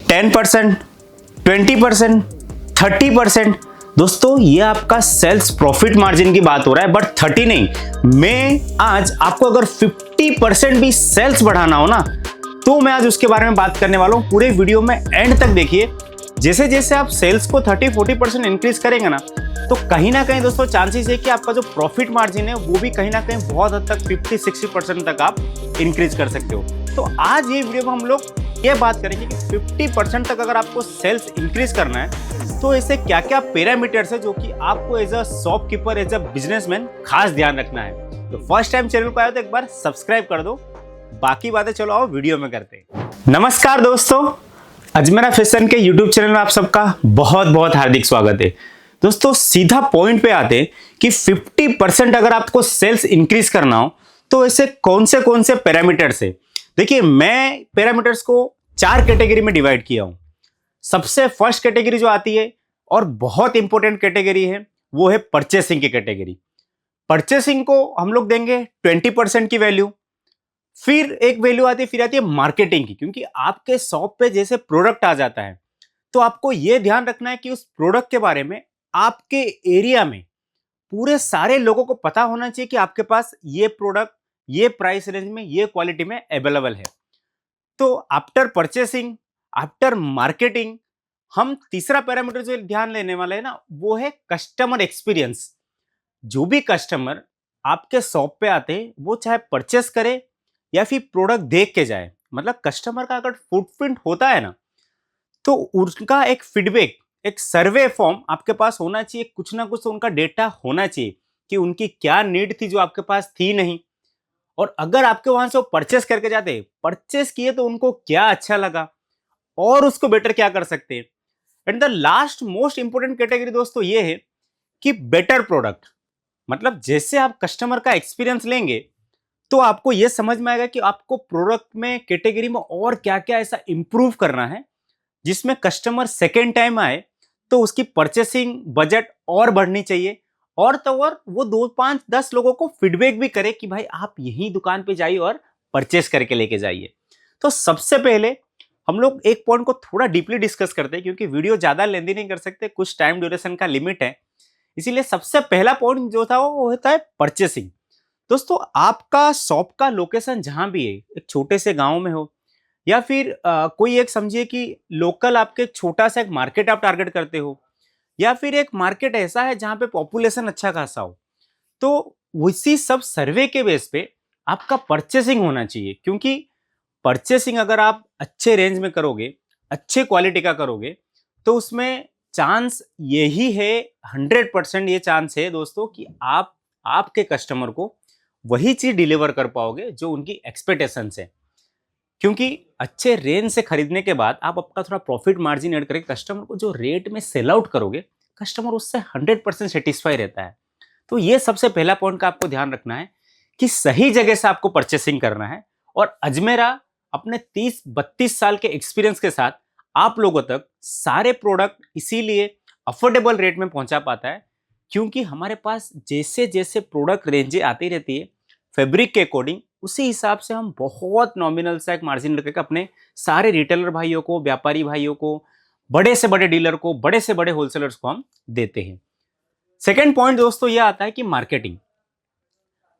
10%, 20%, 30%। दोस्तों ये आपका सेल्स प्रॉफिट मार्जिन की बात हो रहा है, बट 30 नहीं, मैं आज आपको अगर 50% भी सेल्स बढ़ाना हो ना, तो मैं आज उसके बारे में बात करने वाला हूं। पूरे वीडियो में एंड तक देखिए। जैसे जैसे आप सेल्स को 30-40% इंक्रीज करेंगे ना, तो कहीं ना कहीं दोस्तों चांसेस है कि आपका जो प्रॉफिट मार्जिन है वो भी कहीं ना कहीं बहुत हद तक 50-60% तक आप इंक्रीज कर सकते हो। तो आज ये वीडियो में हम लोग ये बात करेंगे कि 50% तक अगर आपको सेल्स इंक्रीज करना है तो ऐसे क्या क्या पैरामीटर्स है जो कि आपको as a shopkeeper, as a businessman खास ध्यान रखना है। तो फर्स्ट टाइम चैनल पर आए तो एक बार सब्सक्राइब कर दो। बाकी बातें चलो आओ वीडियो में करते हैं। नमस्कार दोस्तों, अजमेरा फैशन के यूट्यूब चैनल में आप सबका बहुत बहुत हार्दिक स्वागत है। दोस्तों सीधा पॉइंट पे आते हैं कि 50% अगर आपको सेल्स इंक्रीज करना हो तो ऐसे कौन से पैरामीटर्स है। देखिए मैं पैरामीटर्स को 4 कैटेगरी में डिवाइड किया हूं। सबसे फर्स्ट कैटेगरी जो आती है और बहुत इंपॉर्टेंट कैटेगरी है वो है परचेसिंग की कैटेगरी। परचेसिंग को हम लोग देंगे 20% की वैल्यू। फिर एक वैल्यू आती है मार्केटिंग की, क्योंकि आपके शॉप पे जैसे प्रोडक्ट आ जाता है तो आपको यह ध्यान रखना है कि उस प्रोडक्ट के बारे में आपके एरिया में पूरे सारे लोगों को पता होना चाहिए कि आपके पास ये प्रोडक्ट ये प्राइस रेंज में ये क्वालिटी में अवेलेबल है। तो आफ्टर परचेसिंग, आफ्टर मार्केटिंग, हम तीसरा पैरामीटर जो ध्यान लेने वाले हैं ना वो है कस्टमर एक्सपीरियंस। जो भी कस्टमर आपके शॉप पे आते हैं वो चाहे परचेस करे या फिर प्रोडक्ट देख के जाए, मतलब कस्टमर का अगर फुटप्रिंट होता है ना तो उनका एक फीडबैक, एक सर्वे फॉर्म आपके पास होना चाहिए। कुछ ना कुछ तो उनका डेटा होना चाहिए कि उनकी क्या नीड थी जो आपके पास थी नहीं, और अगर आपके वहां से वो परचेस करके जाते, परचेस किए तो उनको क्या अच्छा लगा और उसको बेटर क्या कर सकते हैं। And the last most important category दोस्तों ये है कि बेटर प्रोडक्ट। मतलब जैसे आप कस्टमर का एक्सपीरियंस लेंगे तो आपको यह समझ में आएगा कि आपको प्रोडक्ट में कैटेगरी में और क्या क्या ऐसा इंप्रूव करना है जिसमें कस्टमर सेकेंड टाइम आए तो उसकी परचेसिंग बजट और बढ़नी चाहिए, और तो और वो 2-5-10 लोगों को फीडबैक भी करे कि भाई आप यही दुकान पे जाइए और परचेस करके लेके जाइए। तो सबसे पहले हम लोग एक पॉइंट को थोड़ा डीपली डिस्कस करते हैं, क्योंकि वीडियो ज्यादा लेंदी नहीं कर सकते, कुछ टाइम ड्यूरेशन का लिमिट है। इसीलिए सबसे पहला पॉइंट जो था वो होता है परचेसिंग। दोस्तों आपका शॉप का लोकेशन जहां भी है, एक छोटे से गांव में हो या फिर कोई एक समझिए कि लोकल आपके छोटा सा एक मार्केट आप टारगेट करते हो, या फिर एक मार्केट ऐसा है जहां पे पॉपुलेशन अच्छा खासा हो, तो उसी सब सर्वे के बेस पे आपका परचेसिंग होना चाहिए। क्योंकि परचेसिंग अगर आप अच्छे रेंज में करोगे, अच्छे क्वालिटी का करोगे, तो उसमें चांस यही है, 100% ये चांस है दोस्तों कि आप आपके कस्टमर को वही चीज डिलीवर कर पाओगे जो उनकी एक्सपेक्टेशंस है। क्योंकि अच्छे रेंज से खरीदने के बाद आप आपका थोड़ा प्रॉफिट मार्जिन ऐड करके कस्टमर को जो रेट में सेल आउट करोगे, कस्टमर उससे 100% सेटिस्फाई रहता है। तो ये सबसे पहला पॉइंट का आपको ध्यान रखना है कि सही जगह से आपको परचेसिंग करना है। और अजमेरा अपने 30-32 साल के एक्सपीरियंस के साथ आप लोगों तक सारे प्रोडक्ट इसीलिए अफोर्डेबल रेट में पहुंचा पाता है, क्योंकि हमारे पास जैसे जैसे प्रोडक्ट रेंजें आती रहती है फैब्रिक के अकॉर्डिंग, उसी हिसाब से हम बहुत नॉमिनल सा एक मार्जिन रखकर अपने सारे रिटेलर भाइयों को, व्यापारी भाइयों को, बड़े से बड़े डीलर को, बड़े से बड़े होलसेलर्स को हम देते हैं। सेकेंड पॉइंट दोस्तों यह आता है कि मार्केटिंग।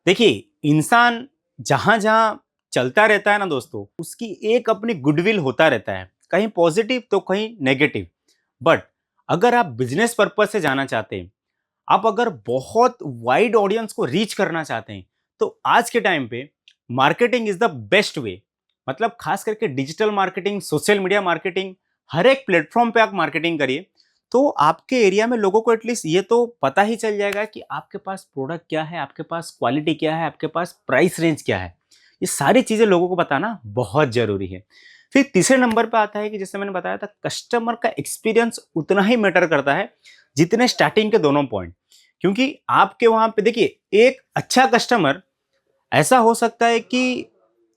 देखिए इंसान जहां जहां चलता रहता है ना दोस्तों, उसकी एक अपनी गुडविल होता रहता है, कहीं पॉजिटिव तो कहीं नेगेटिव। बट अगर आप बिजनेस पर्पज से जाना चाहते हैं, आप अगर बहुत वाइड ऑडियंस को रीच करना चाहते हैं, तो आज के टाइम पे marketing is the best way. मतलब खास करके digital marketing, social media marketing, हर एक प्लेटफॉर्म पे आप मार्केटिंग करिए तो आपके एरिया में लोगों को एटलीस्ट ये तो पता ही चल जाएगा कि आपके पास प्रोडक्ट क्या है, आपके पास क्वालिटी क्या है, आपके पास प्राइस रेंज क्या है। ये सारी चीजें लोगों को बताना बहुत जरूरी है। फिर तीसरे नंबर पे आता है कि जैसे मैंने बताया था, कस्टमर का एक्सपीरियंस उतना ही मैटर करता है जितने स्टार्टिंग के दोनों पॉइंट। क्योंकि आपके वहां पे देखिए, एक अच्छा कस्टमर ऐसा हो सकता है कि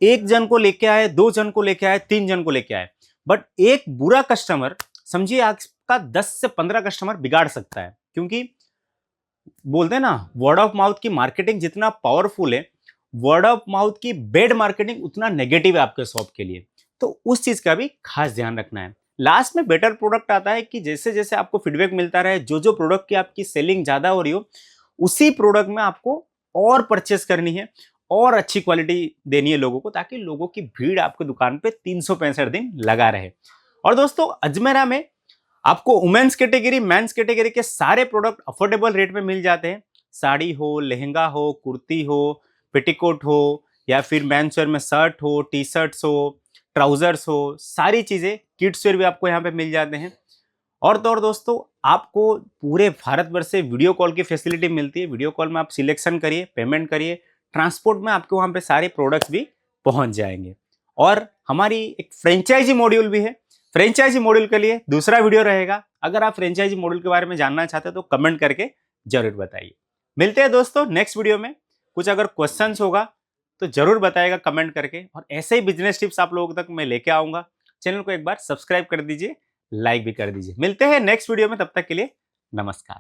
एक जन को लेके आए, 2 जन को लेके आए, 3 जन को लेके आए, बट एक बुरा कस्टमर समझिए आपका 10 से 15 कस्टमर बिगाड़ सकता है। क्योंकि बोलते हैं ना, वर्ड ऑफ माउथ की मार्केटिंग जितना पावरफुल है, वर्ड ऑफ माउथ की बेड मार्केटिंग उतना नेगेटिव है आपके शॉप के लिए। तो उस चीज का भी खास ध्यान रखना है। लास्ट में बेटर प्रोडक्ट आता है कि जैसे जैसे आपको फीडबैक मिलता रहे, जो जो प्रोडक्ट की आपकी सेलिंग ज्यादा हो रही हो, उसी प्रोडक्ट में आपको और परचेस करनी है और अच्छी क्वालिटी देनी है लोगों को, ताकि लोगों की भीड़ आपकी दुकान पे 365 दिन लगा रहे। और दोस्तों, अजमेरा में आपको वुमेन्स कैटेगरी, मेंस कैटेगरी के सारे प्रोडक्ट अफोर्डेबल रेट में मिल जाते हैं। साड़ी हो, लहंगा हो, कुर्ती हो, पेटीकोट हो, या फिर मेंस वेयर में शर्ट हो, टी शर्ट्स हो, ट्राउजर्स हो, सारी चीजें, किड्स वेयर भी आपको यहाँ पे मिल जाते हैं। और तो और दोस्तों, आपको पूरे भारत भर से वीडियो कॉल की फैसिलिटी मिलती है। वीडियो कॉल में आप सिलेक्शन करिए, पेमेंट करिए, ट्रांसपोर्ट में आपके वहां पे सारे प्रोडक्ट्स भी पहुंच जाएंगे। और हमारी एक फ्रेंचाइजी मॉड्यूल भी है। फ्रेंचाइजी मॉड्यूल के लिए दूसरा वीडियो रहेगा। अगर आप फ्रेंचाइजी मॉड्यूल के बारे में जानना चाहते हैं तो कमेंट करके जरूर बताइए। मिलते हैं दोस्तों नेक्स्ट वीडियो में। कुछ अगर क्वेश्चंस होगा तो जरूर बताइएगा कमेंट करके, और ऐसे ही बिजनेस टिप्स आप लोगों तक मैं लेके आऊंगा। चैनल को एक बार सब्सक्राइब कर दीजिए, लाइक भी कर दीजिए। मिलते हैं नेक्स्ट वीडियो में, तब तक के लिए नमस्कार।